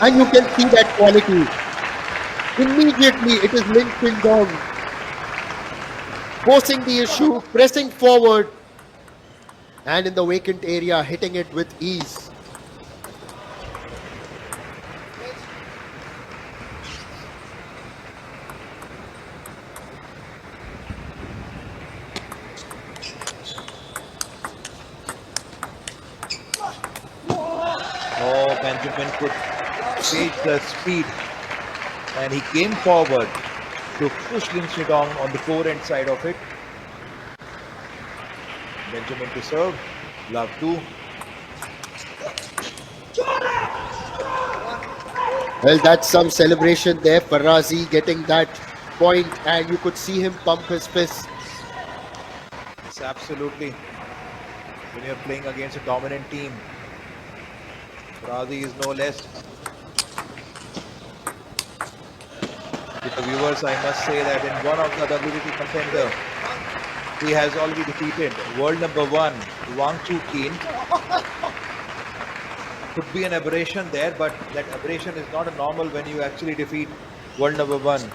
And you can see that quality. Immediately, it is Lin Shidong forcing the issue, pressing forward, and in the vacant area, hitting it with ease. Oh, Benjamin could gauge the speed, and he came forward to push Lin Shidong on the forehand side of it. Benjamin to serve, love to. Well, that's some celebration there. Faraji getting that point, and you could see him pump his fist. It's absolutely, when you're playing against a dominant team, Faraji is no less. To the viewers, I must say that in one of the WBT contender, he has already defeated world number 1, Wang Chuqin. Could be an aberration there, but that aberration is not a normal when you actually defeat world number 1.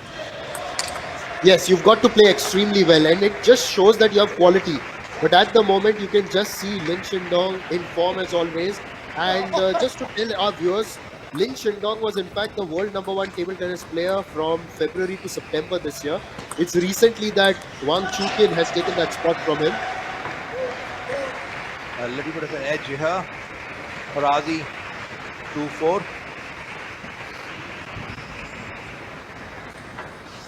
Yes, you've got to play extremely well, and it just shows that you have quality. But at the moment, you can just see Lin Shidong in form as always. And just to tell our viewers, Lin Shidong was in fact the world number 1 table tennis player from February to September this year. It's recently that Wang Chuqin has taken that spot from him. A little bit of an edge here. Faraji 2-4.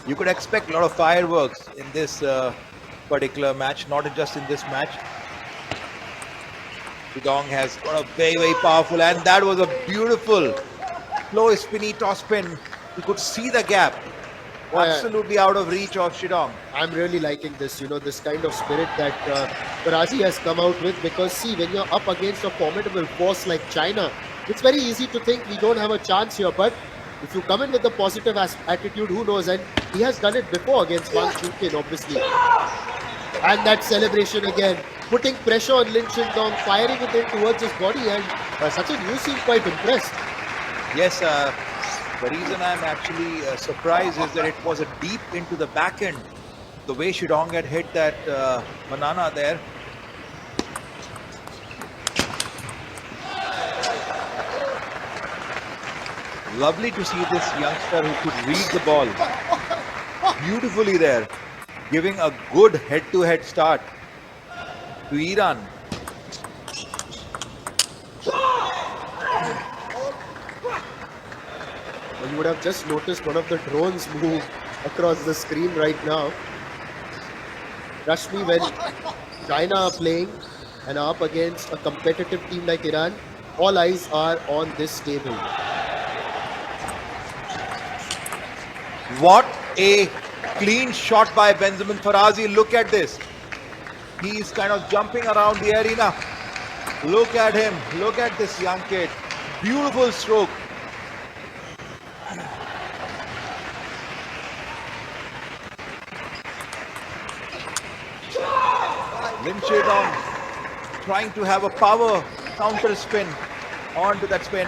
You could expect a lot of fireworks in this particular match, not just in this match. Shidong has got a very, very powerful, and that was a beautiful low spinny toss spin. You could see the gap. Absolutely out of reach of Shidong. I'm really liking this, this kind of spirit that Faraji has come out with, because see, when you're up against a formidable force like China, it's very easy to think we don't have a chance here, but if you come in with a positive attitude, who knows, and he has done it before against Wang Chuqin, obviously. And that celebration again, putting pressure on Lin Shidong, firing it in towards his body, and Sachin, you seem quite impressed. Yes, the reason I'm actually surprised is that it was a deep into the back end. The way Shidong had hit that banana there. Lovely to see this youngster who could read the ball beautifully there, giving a good head-to-head start to Iran. Well, you would have just noticed one of the drones move across the screen right now. Trust me, when China are playing and are up against a competitive team like Iran, all eyes are on this table. What a clean shot by Benjamin Faraji. Look at this. He's kind of jumping around the arena. Look at him. Look at this young kid. Beautiful stroke. Lin Shidong trying to have a power counter spin onto that spin.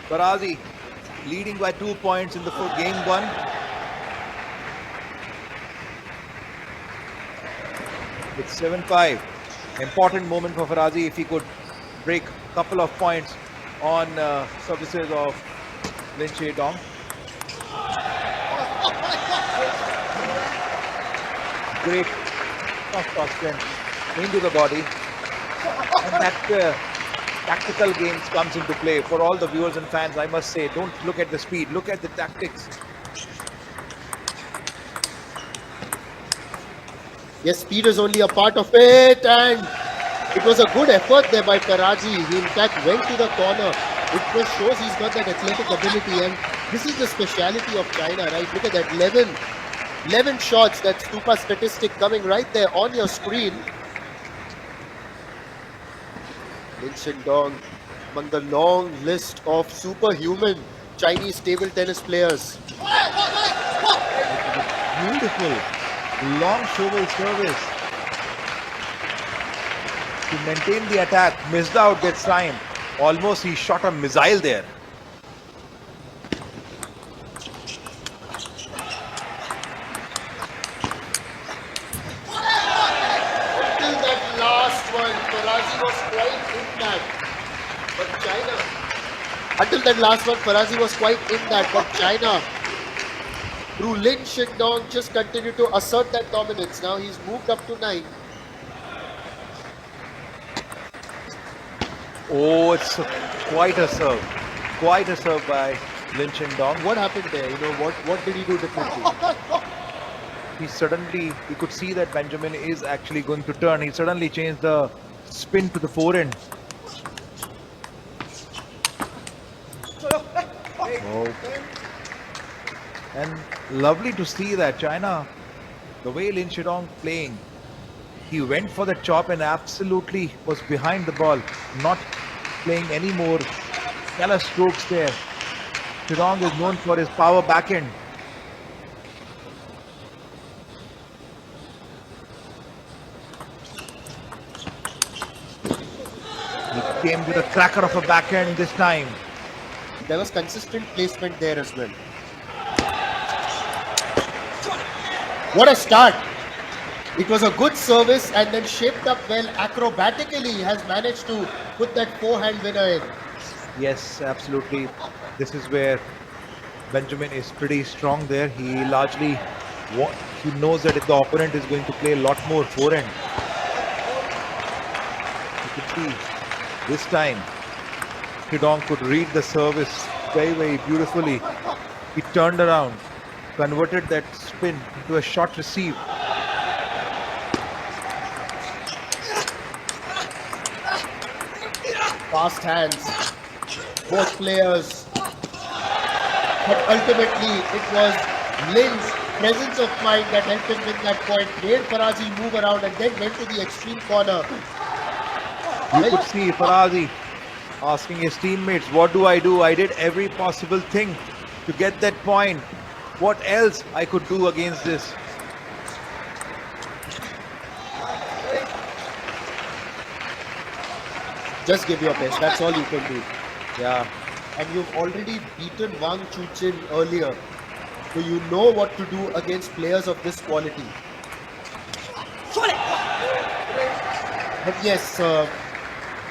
Faraji leading by 2 points in the game 1. It's 7-5. Important moment for Faraji if he could break a couple of points on services of Lin Shidong. Great toss spin into the body, and that tactical games comes into play for all the viewers and fans. I must say, don't look at the speed, look at the tactics. Yes, speed is only a part of it, and it was a good effort there by Faraji. He in fact went to the corner. It just shows he's got that athletic ability, and this is the speciality of China, right? Look at that, 11 shots, that Stupa statistic coming right there on your screen. Lin Shidong among the long list of superhuman Chinese table tennis players. Beautiful long shovel service to maintain the attack. Missed out, gets time. Almost he shot a missile there. Until that last one, Faraji was quite in that, but China, through Lin Shidong, just continued to assert that dominance. Now he's moved up to 9. Oh, it's quite a serve. Quite a serve by Lin Shidong. What happened there? What did he do differently? He could see that Benjamin is actually going to turn. He suddenly changed the spin to the forehand. Oh. And lovely to see that China, the way Lin Shidong playing, he went for the chop and absolutely was behind the ball, not playing any more careless strokes there. Shidong is known for his power backhand. He came with a cracker of a backhand this time. There was consistent placement there as well. What a start! It was a good service and then shaped up well acrobatically. He has managed to put that forehand winner in. Yes, absolutely. This is where Benjamin is pretty strong there. He largely he knows that if the opponent is going to play a lot more forehand, you can see this time Shidong could read the service very, very beautifully. He turned around, converted that spin into a shot receive. Fast hands, both players. But ultimately, it was Lin's presence of mind that helped him win that point. Made Faraji move around and then went to the extreme corner. You could see Faraji asking his teammates, what do? I did every possible thing to get that point. What else I could do against this? Just give your best. That's all you can do. Yeah. And you've already beaten Wang Chuchin earlier. So you know what to do against players of this quality. But yes,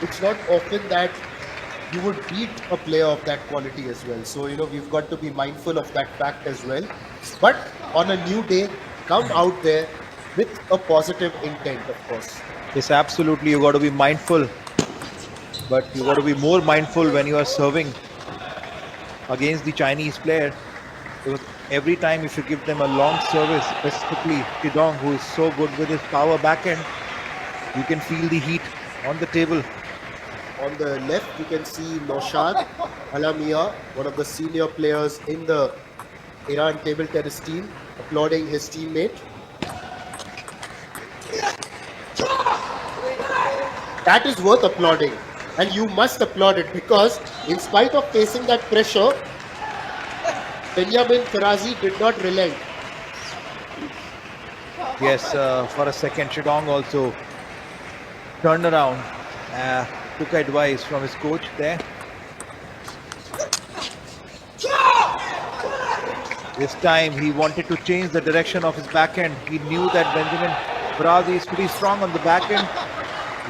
it's not often that you would beat a player of that quality as well. So, we've got to be mindful of that fact as well. But on a new day, come out there with a positive intent, of course. Yes, absolutely. You got to be mindful. But you got to be more mindful when you are serving against the Chinese player. Because every time if you give them a long service, specifically Shidong, who is so good with his power backhand, you can feel the heat on the table. On the left, you can see Naushad Alamiya, one of the senior players in the Iran table tennis team, applauding his teammate. That is worth applauding, and you must applaud it, because in spite of facing that pressure, Benyamin Faraji did not relent. Yes, for a second, Shidong also turned around, took advice from his coach there. This time he wanted to change the direction of his backhand. He knew that Benjamin Faraji is pretty strong on the backhand,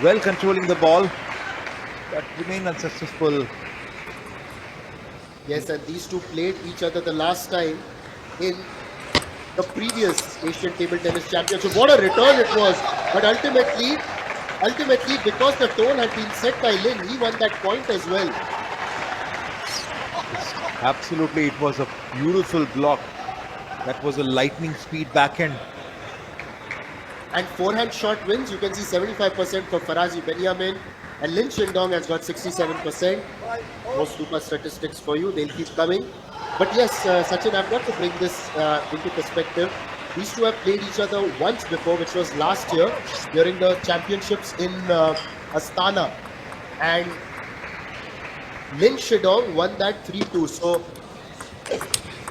well controlling the ball, but remained unsuccessful. Yes, and these two played each other the last time in the previous Asian Table Tennis Championship. What a return it was! But ultimately, because the tone had been set by Lin, he won that point as well. Absolutely, it was a beautiful block. That was a lightning speed backhand. And forehand shot wins, you can see 75% for Faraji Benyamin, and Lin Shidong has got 67%. More super statistics for you, they'll keep coming. But yes, Sachin, I've got to bring this into perspective. These two have played each other once before, which was last year during the championships in Astana. And Lin Shidong won that 3-2. So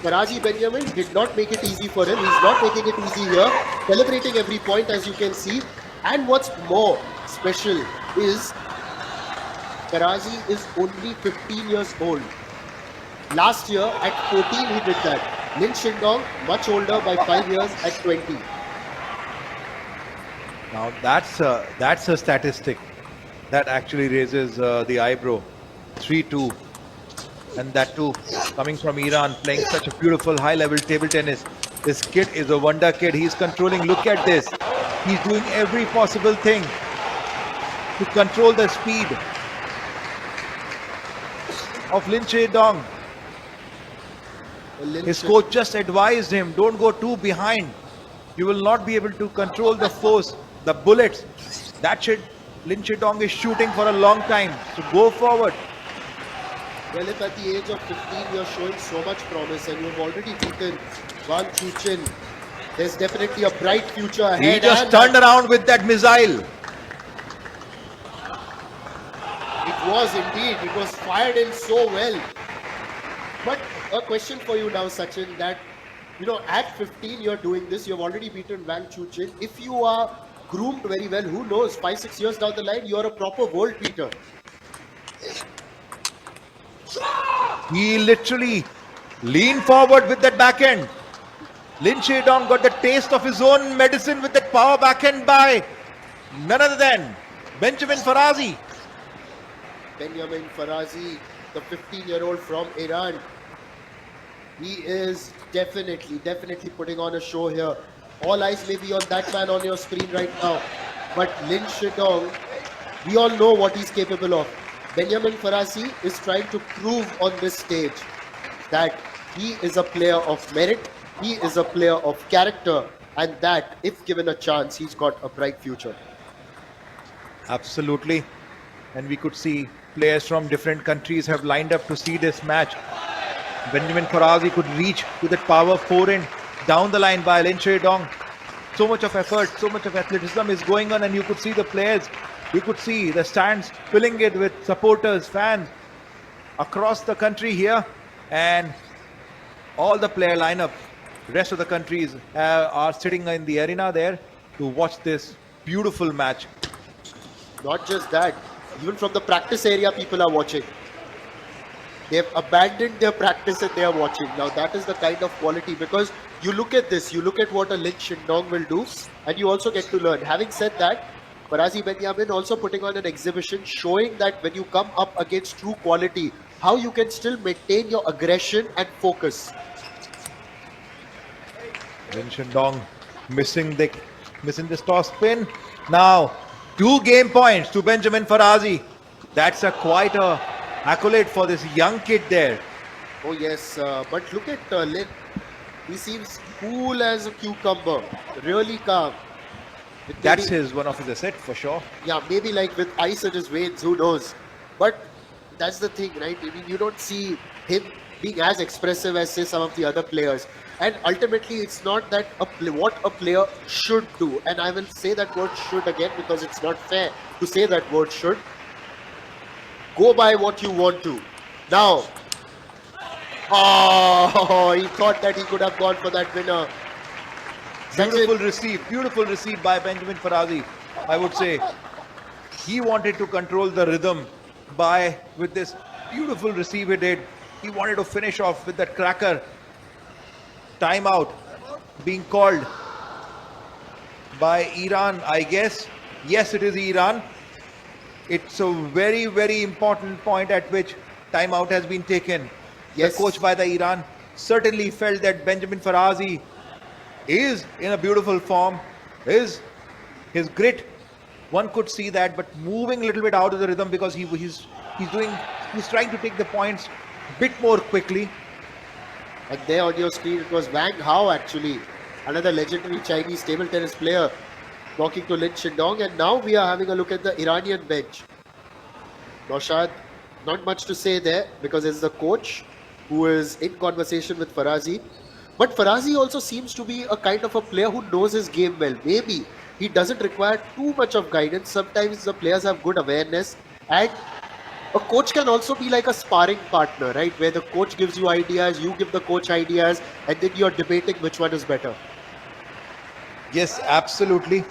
Faraji Benjamin did not make it easy for him. He's not making it easy here. Celebrating every point, as you can see. And what's more special is Faraji is only 15 years old. Last year at 14 he did that. Lin Shidong much older by 5 years at 20. Now that's a statistic that actually raises the eyebrow. 3-2. And that too, coming from Iran, playing such a beautiful high-level table tennis. This kid is a wonder kid. He's controlling. Look at this. He's doing every possible thing to control the speed of Lin Shidong. His coach just advised him, don't go too behind. You will not be able to control the force, the bullets. That shit, Lin Shidong is shooting for a long time. So go forward. Well, if at the age of 15 you're showing so much promise and you've already beaten Wang Chuqin, there's definitely a bright future ahead. He just turned around with that missile. It was indeed. It was fired in so well. But a question for you now, Sachin, that, you know, at 15 you're doing this. You've already beaten Wang Chuqin. If you are groomed very well, who knows, 5-6 years down the line, you're a proper world beater. He literally leaned forward with that backhand. Lin Shidong got the taste of his own medicine with that power backhand by none other than Benjamin Faraji. Benyamin Faraji, the 15-year-old from Iran. He is definitely putting on a show here. All eyes may be on that man on your screen right now. But Lin Shidong, we all know what he's capable of. Benyamin Faraji is trying to prove on this stage that he is a player of merit, he is a player of character, and that, if given a chance, he's got a bright future. Absolutely. And we could see players from different countries have lined up to see this match. Benjamin Faraji could reach to that power forehand down the line by Lin Shidong. So much of effort, so much of athleticism is going on, and you could see the players, you could see the stands filling it with supporters, fans across the country here, and all the player lineup, rest of the countries are sitting in the arena there to watch this beautiful match. Not just that, even from the practice area, people are watching. They've abandoned their practice and they are watching. Now that is the kind of quality, because you look at this, you look at what a Lin Shidong will do, and you also get to learn. Having said that, Faraji Benyamin also putting on an exhibition showing that when you come up against true quality, how you can still maintain your aggression and focus. Lin Shidong missing this toss spin. Now 2 game points to Benjamin Faraji. That's quite a accolade for this young kid there. Oh yes, but look at Lin. He seems cool as a cucumber, really calm. With That's maybe, one of his assets for sure. yeah, maybe like with ice in his veins, who knows? But that's the thing, right? I mean, you don't see him being as expressive as, say, some of the other players. And ultimately, it's not that what a player should do. And I will say that word should again, because it's not fair to say that word should. Go by what you want to. Now, oh, he thought that he could have gone for that winner. Beautiful receive by Benjamin Faraji. I would say he wanted to control the rhythm with this beautiful receive he did. He wanted to finish off with that cracker. Timeout being called by Iran, I guess. Yes, it is Iran. It's a very important point at which timeout has been taken. Yes. The coach by the Iran certainly felt that Benjamin Faraji is in a beautiful form. His grit, one could see that, but moving a little bit out of the rhythm because he's trying to take the points a bit more quickly. And there on your screen, it was Wang Hao actually, another legendary Chinese table tennis player, talking to Lin Shidong. And now we are having a look at the Iranian bench. Naushad, not much to say there, because it's the coach who is in conversation with Faraji. But Faraji also seems to be a kind of a player who knows his game well. Maybe he doesn't require too much of guidance. Sometimes the players have good awareness, and a coach can also be like a sparring partner, right? Where the coach gives you ideas, you give the coach ideas, and then you're debating which one is better. Yes, absolutely.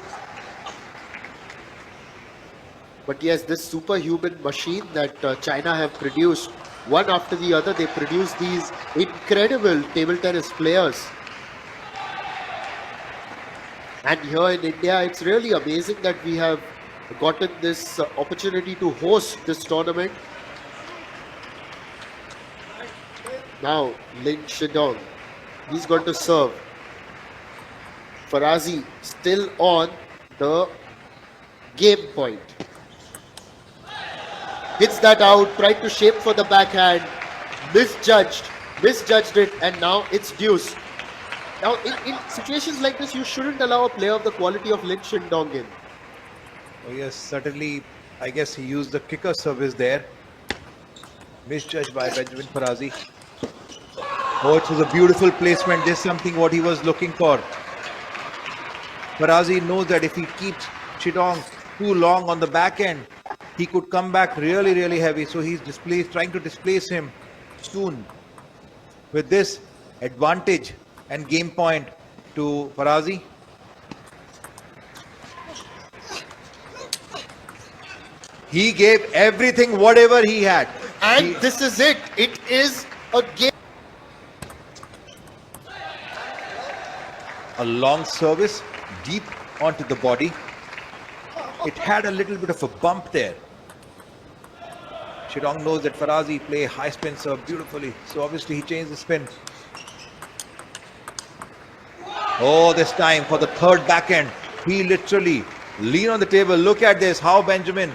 But yes, this superhuman machine that China have produced, one after the other, they produce these incredible table tennis players. And here in India, it's really amazing that we have gotten this opportunity to host this tournament. Now Lin Shidong, he's going to serve. Faraji still on the game point. Hits that out, tried to shape for the backhand, misjudged it, and now it's deuce. Now, in situations like this, you shouldn't allow a player of the quality of Lin Shidong in. Oh yes, certainly. I guess he used the kicker service there. Misjudged by Benjamin Faraji. Oh, it was a beautiful placement. This is something what he was looking for. Faraji knows that if he keeps Shidong too long on the back end, he could come back really, really heavy. So he's trying to displace him soon. With this advantage and game point to Faraji. He gave everything, whatever he had. And this is it. It is a game. A long service deep onto the body. It had a little bit of a bump there. Shidong knows that Faraji play high spin serve beautifully. So obviously he changed the spin. Oh, this time for the third backhand, he literally lean on the table. Look at this, how Benjamin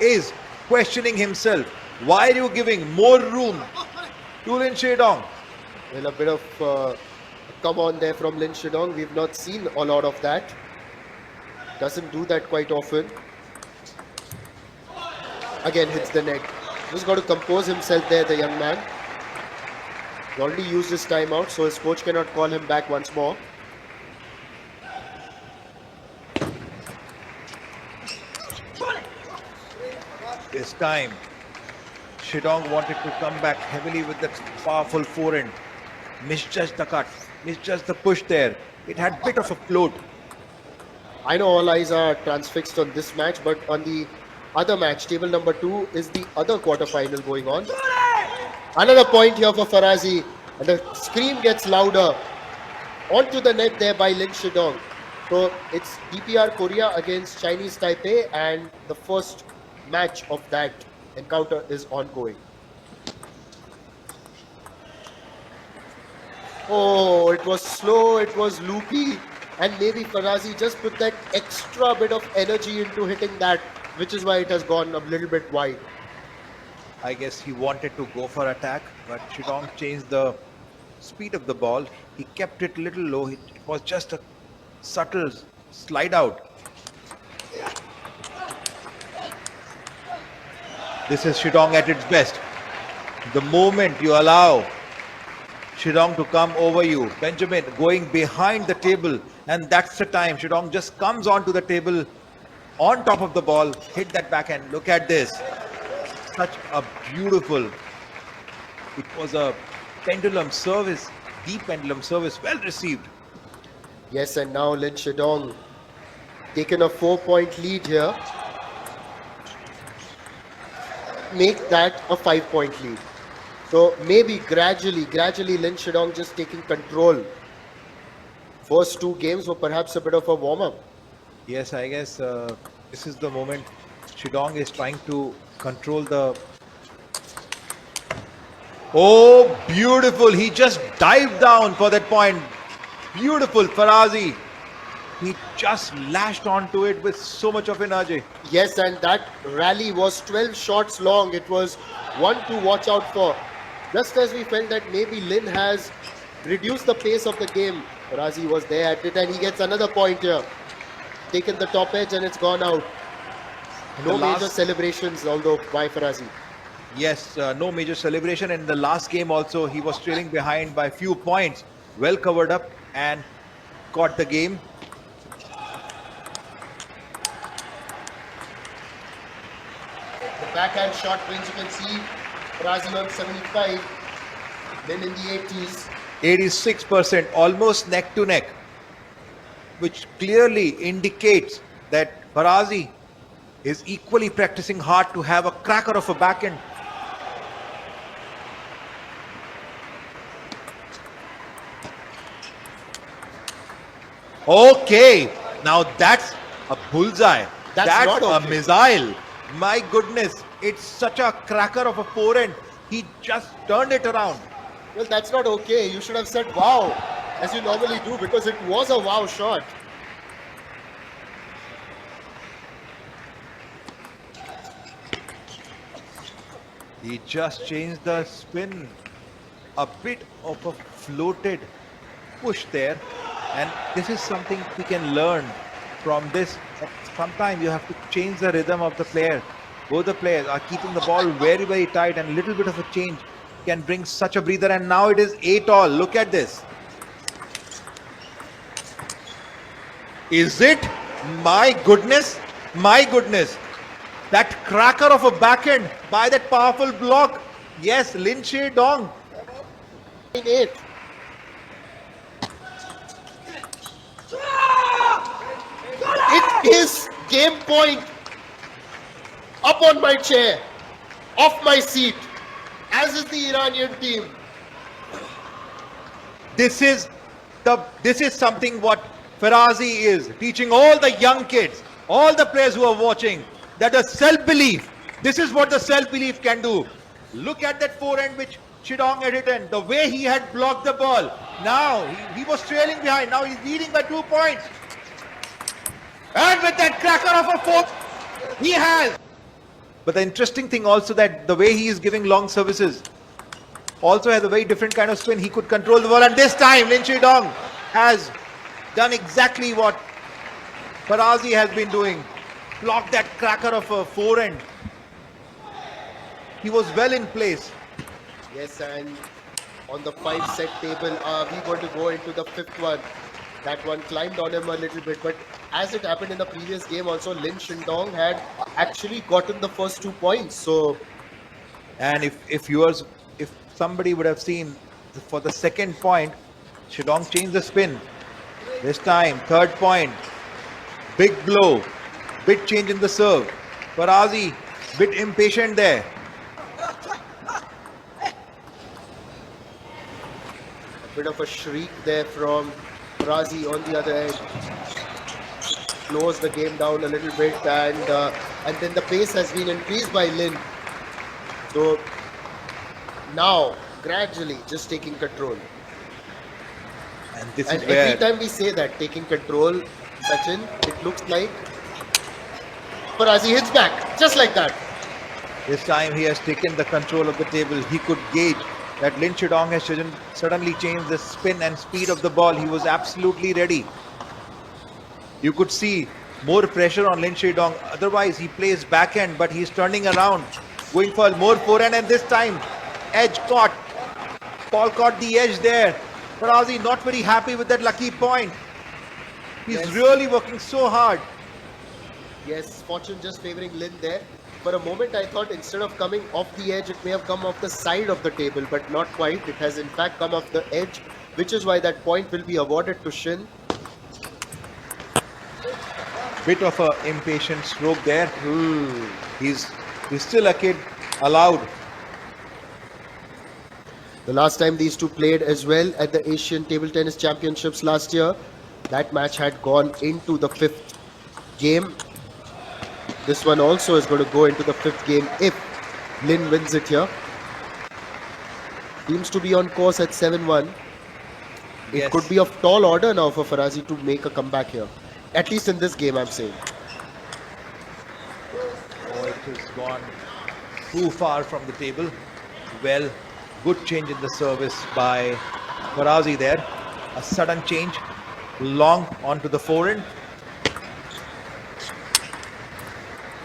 is questioning himself. Why are you giving more room to Lin Shidong? Well, a bit of come on there from Lin Shidong. We've not seen a lot of that. Doesn't do that quite often. Again hits the net. Just got to compose himself there, the young man. He already used his timeout, so his coach cannot call him back once more. This time, Shidong wanted to come back heavily with that powerful forehand. Misjudged the cut, misjudged the push there. It had bit of a float. I know all eyes are transfixed on this match, but on the other match, table number 2, is the other quarter-final going on. Another point here for Faraji, and the scream gets louder. Onto the net there by Lin Shidong. So it's DPR Korea against Chinese Taipei, and the first match of that encounter is ongoing. Oh, it was slow, it was loopy, and maybe Faraji just put that extra bit of energy into hitting that, which is why it has gone a little bit wide. I guess he wanted to go for attack, but Shidong changed the speed of the ball. He kept it a little low. It was just a subtle slide out. This is Shidong at its best. The moment you allow Shidong to come over you, Benjamin going behind the table, and that's the time Shidong just comes onto the table on top of the ball, hit that backhand. Look at this. Such a beautiful, it was a pendulum service, deep pendulum service, well received. Yes, and now Lin Shidong taken a 4-point lead here. Make that a 5-point lead. So maybe gradually Lin Shidong just taking control. First 2 games were perhaps a bit of a warm-up. Yes, I guess this is the moment Shidong is trying to control the... Oh, beautiful. He just dived down for that point. Beautiful, Faraji. He just lashed onto it with so much of energy. Yes, and that rally was 12 shots long. It was one to watch out for. Just as we felt that maybe Lin has reduced the pace of the game, Faraji was there at it, and he gets another point here. Taken the top edge and it's gone out. No major celebrations, although, by Faraji. Yes, no major celebration. In the last game also, he was trailing behind by a few points. Well covered up and caught the game. The backhand shot range, you can see Faraji on 75, Lin in the 80s. 86%, almost neck to neck, which clearly indicates that Faraji is equally practicing hard to have a cracker of a backhand. Okay, now that's a bullseye. That's That's not a okay. missile. My goodness, it's such a cracker of a forehand. He just turned it around. Well, that's not okay. You should have said wow, as you normally do, because it was a wow shot. He just changed the spin. A bit of a floated push there. And this is something we can learn from this. Sometimes you have to change the rhythm of the player. Both the players are keeping the ball very, very tight, and a little bit of a change can bring such a breather. And now it is 8-all. Look at this. Is it? My goodness. My goodness. That cracker of a backhand by that powerful block. Yes, Lin Shidong. 8. It is game point. Up on my chair, off my seat, as is the Iranian team. This is something what Faraji is teaching all the young kids, all the players who are watching, that the self-belief. This is what the self-belief can do. Look at that forehand which Shidong had hit, and the way he had blocked the ball. Now he was trailing behind. Now he's leading by 2 points. And with that cracker of a fourth, he has. But the interesting thing also that the way he is giving long services also has a very different kind of spin. He could control the ball, and this time Lin Shidong has done exactly what Faraji has been doing. Blocked that cracker of a forehand. He was well in place. Yes, and on the 5-set table, are we going to go into the 5th one? That one climbed on him a little bit, but as it happened in the previous game also, Lin Shidong had actually gotten the first 2 points. So, and if somebody would have seen for the second point, Shidong changed the spin. This time, third point, big blow, bit change in the serve. Faraji, bit impatient there. a bit of a shriek there from Faraji on the other end. Close the game down a little bit, and then the pace has been increased by Lin. So now gradually just taking control. And this And is where every time we say that, taking control, Sachin, it looks like Faraji hits back just like that. this time he has taken the control of the table. He could gauge that Lin Shidong has suddenly changed the spin and speed of the ball. He was absolutely ready. You could see more pressure on Lin Shidong. Otherwise, he plays backhand, but he's turning around, going for more forehand, and this time, edge caught. Paul caught the edge there. Faraji not very happy with that lucky point. He's Yes. really working so hard. Yes, fortune just favoring Lin there. For a moment, I thought instead of coming off the edge, it may have come off the side of the table, but not quite. It has in fact come off the edge, which is why that point will be awarded to Shin. Bit of a impatient stroke there. He's still a kid, allowed. The last time these two played as well at the Asian Table Tennis Championships last year, that match had gone into the 5th game. This one also is going to go into the 5th game if Lin wins it here. Seems to be on course at 7-1. It Yes. could be of tall order now for Faraji to make a comeback here. At least in this game, I'm saying. Oh, it has gone too far from the table. Well, good change in the service by Faraji there. A sudden change, long onto the forehand.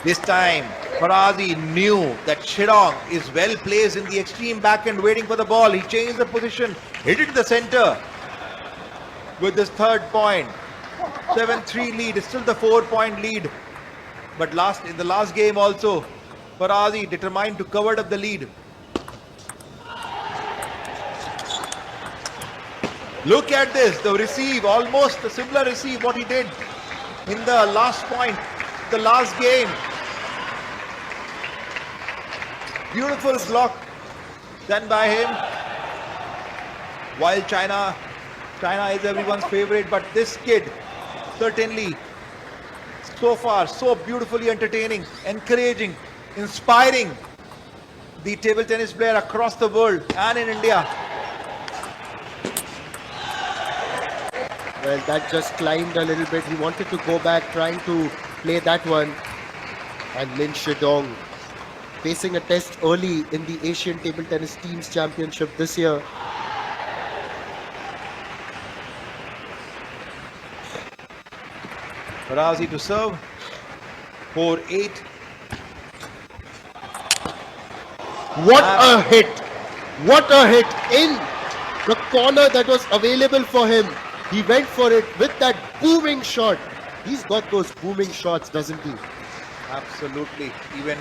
This time, Faraji knew that Shidong is well placed in the extreme backhand, waiting for the ball. He changed the position, hit it to the center with this third point. 7-3 lead, it's still the 4-point lead. But in the last game also, Faraji determined to cover up the lead. Look at this, the receive, almost a similar receive what he did in the last point, the last game. Beautiful block done by him. While China is everyone's favorite, but this kid certainly so far so beautifully entertaining, encouraging, inspiring. the table tennis player across the world and in India. Well, that just climbed a little bit. He wanted to go back, trying to play that one. And Lin Shidong facing a test early in the Asian Table Tennis Teams Championship this year. Faraji to serve. 4-8. What a hit! What a hit in the corner that was available for him. He went for it with that booming shot. He's got those booming shots, doesn't he? Absolutely. Even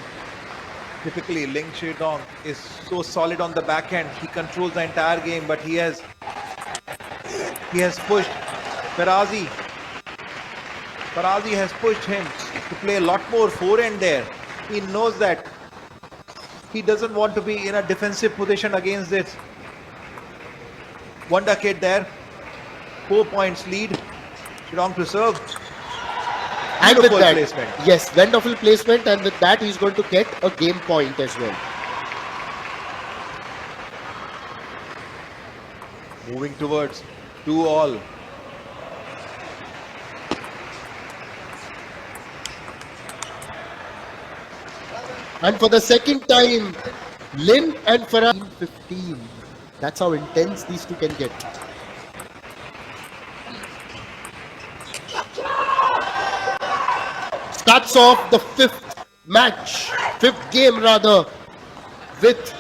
typically, Lin Shidong is so solid on the backhand. He controls the entire game, but he has pushed Faraji. Faraji has pushed him to play a lot more forehand there. He knows that he doesn't want to be in a defensive position against this wonder kid there. 4 points lead. Shidong to serve. And with Beautiful that, placement. yes, wonderful placement, and with that he's going to get a game point as well. Moving towards 2-all. And for the second time, Lin and Faraji 15. That's how intense these two can get. Starts off the fifth game rather, with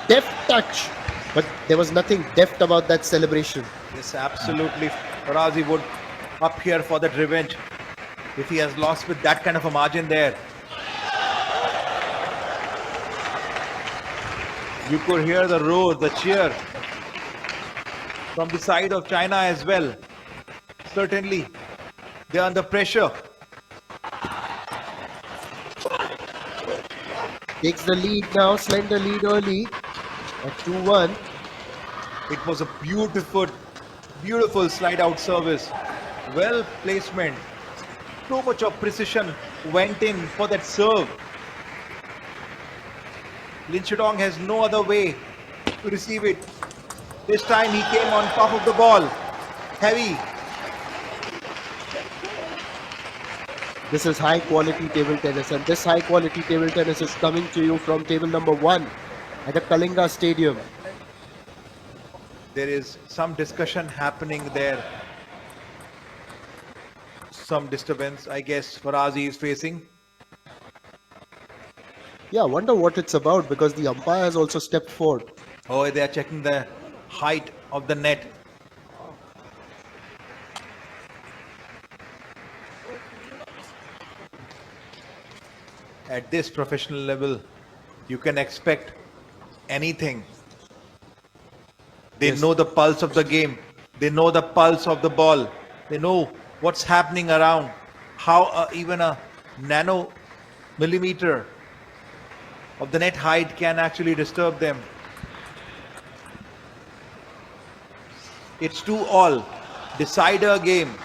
deft touch. But there was nothing deft about that celebration. Yes, absolutely. Faraji would up here for that revenge if he has lost with that kind of a margin there. You could hear the roar, the cheer from the side of China as well. Certainly, they are under pressure. Takes the lead now, slender lead early at 2-1. It was a beautiful slide out service. Well placement. So much of precision went in for that serve. Lin Shidong has no other way to receive it. This time he came on top of the ball. Heavy. This is high quality table tennis, and this high quality table tennis is coming to you from table number 1 at the Kalinga Stadium. There is some discussion happening there. Some disturbance, I guess, Faraji is facing. Yeah, I wonder what it's about, because the umpire has also stepped forward. Oh, they are checking the height of the net. At this professional level, you can expect anything. They Yes. know the pulse of the game. They know the pulse of the ball. They know what's happening around. How even a nano millimeter of the net height can actually disturb them. It's 2-all. Decider game.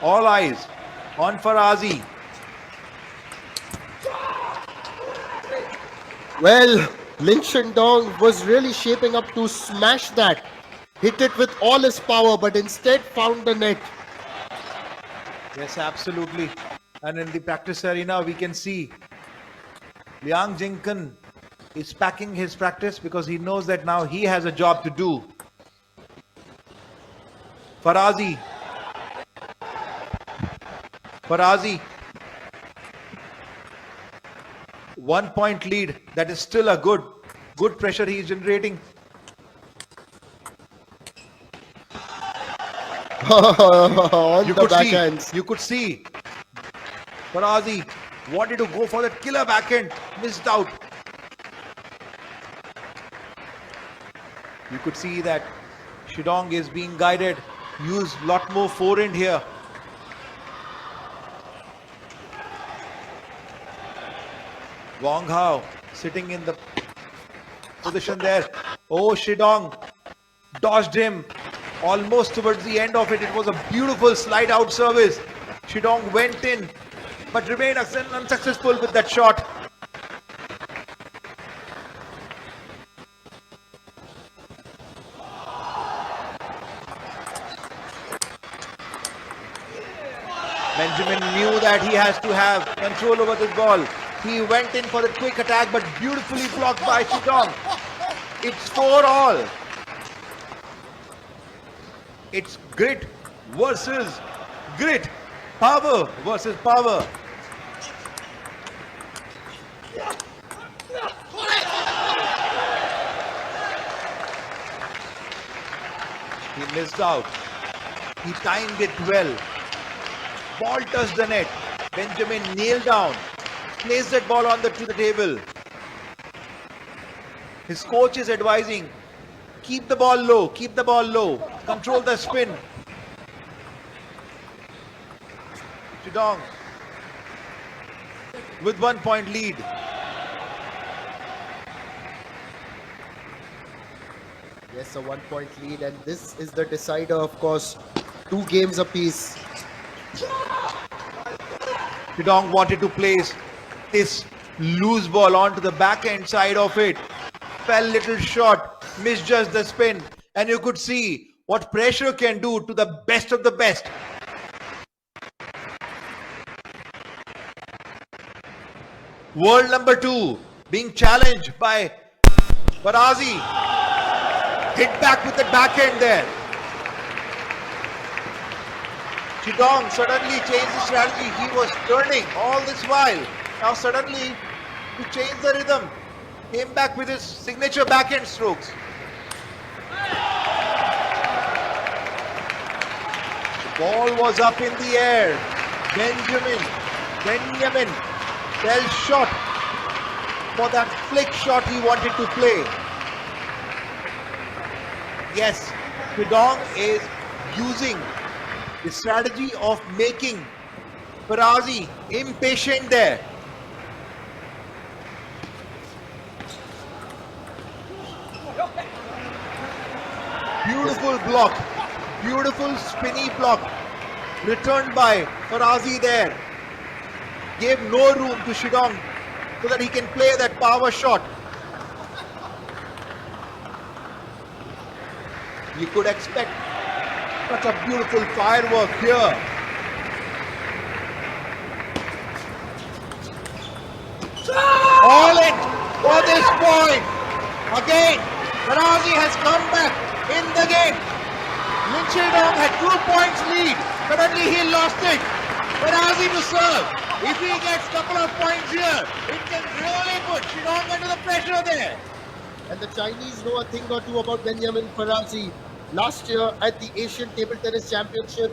All eyes on Faraji. Well, Lin Shidong was really shaping up to smash that. Hit it with all his power, but instead found the net. Yes, absolutely. And in the practice arena, we can see Liang Jingken is packing his practice because he knows that now he has a job to do. Faraji. 1 point lead. That is still a good pressure he is generating. On the backhands. You could see Faraji wanted to go for that killer backhand, missed out. You could see that Shidong is being guided, use lot more forehand here. Wang Hao sitting in the position there. Oh, Shidong dodged him almost towards the end of it. It was a beautiful slide out service. Shidong went in but remained unsuccessful with that shot. Benjamin knew that he has to have control over this ball. He went in for the quick attack, but beautifully blocked by Shidong. It's 4-all. It's grit versus grit. Power versus power. He missed out. He timed it well. Ball touched the net. Benjamin nailed down. Placed that ball to the table. His coach is advising, keep the ball low, keep the ball low. Control the spin. Shidong with 1 point lead. Yes, a 1 point lead, and this is the decider, of course. 2 games apiece. Shidong wanted to place this loose ball onto the backhand side of it. Fell little short, misjudged the spin, and you could see what pressure can do to the best of the best. World number 2 being challenged by Faraji. Hit back with the backhand there. Shidong suddenly changed the strategy. He was turning all this while. Now suddenly he changed the rhythm. Came back with his signature backhand strokes. The ball was up in the air. Benjamin fell short for that flick shot he wanted to play. Yes, Shidong is using the strategy of making Faraji impatient there. Beautiful block, beautiful spinny block returned by Faraji there. Gave no room to Shidong so that he can play that power shot. You could expect such a beautiful firework here. All in for this point. Again, Faraji has come back in the game. Lin Shidong had 2 points lead. Suddenly he lost it. Faraji to serve. If he gets a couple of points here, it can really put Shidong under the pressure there. And the Chinese know a thing or two about Benyamin Faraji. Last year at the Asian Table Tennis Championship,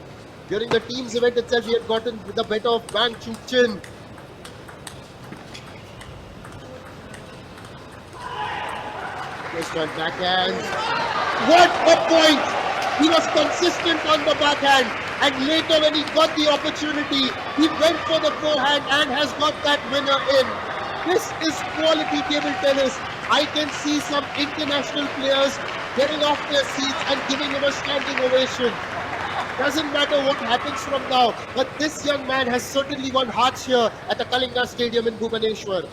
during the teams event itself, he had gotten the better of Wang Chuqin. First on backhand. What a point! He was consistent on the backhand, and later when he got the opportunity, he went for the forehand and has got that winner in. This is quality table tennis. I can see some international players getting off their seats and giving him a standing ovation. Doesn't matter what happens from now, but this young man has certainly won hearts here at the Kalinga Stadium in Bhubaneswar.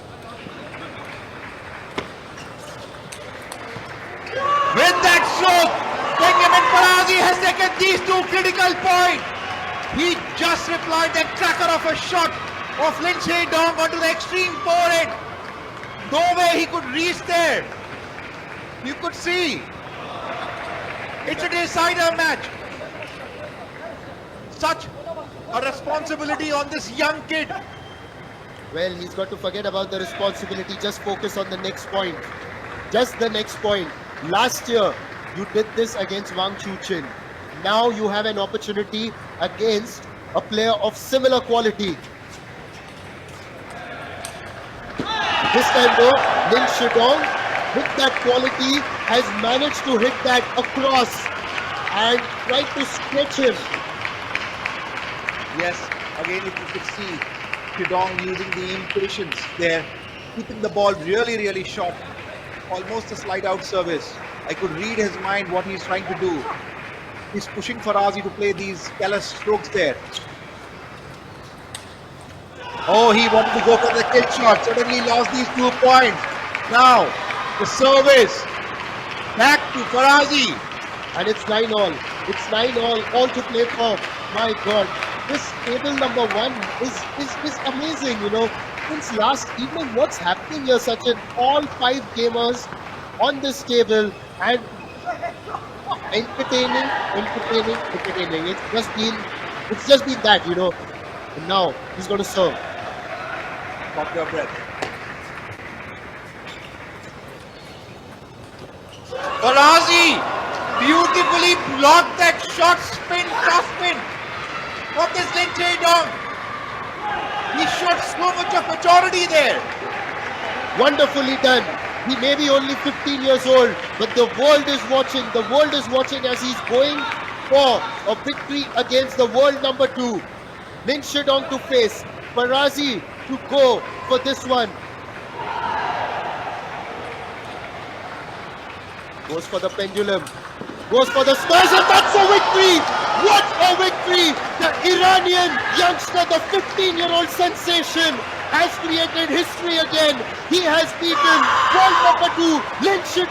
With that stroke, Benyamin Faraji has taken these 2 critical points. He just replied that cracker of a shot of Lin Shidong onto the extreme forehand. No way he could reach there. You could see. It's a decider match. Such a responsibility on this young kid. Well, he's got to forget about the responsibility. Just focus on the next point. Just the next point. Last year, you did this against Wang Chuqin. Now you have an opportunity against a player of similar quality. This time though, Lin Shidong, with that quality, has managed to hit that across and tried to stretch him. Yes, again if you could see Shidong using the impatience there, keeping the ball really short, almost a slide out service. I could read his mind what he's trying to do. He's pushing Faraji to play these careless strokes there. Oh, he wanted to go for the kill shot, suddenly lost these 2 points. Now, the service back to Faraji. And it's 9-all. It's 9-all, all to play for. My God. this table number one is amazing, you know. Since last evening, what's happening here, Sachin? All 5 gamers on this table and entertaining. It's just been that, you know. And now he's going to serve. Stop your breath. Faraji beautifully blocked that shot spin, top spin of this Lin Shidong. He showed so much of maturity there. Wonderfully done. He may be only 15 years old, but the world is watching. The world is watching as he's going for a victory against the world number 2. Lin Shidong to face, Faraji to go for this one. Goes for the pendulum, goes for the smash, and that's a victory! What a victory! The Iranian youngster, the 15-year-old sensation, has created history again. He has beaten world number 2, Lin Shidong.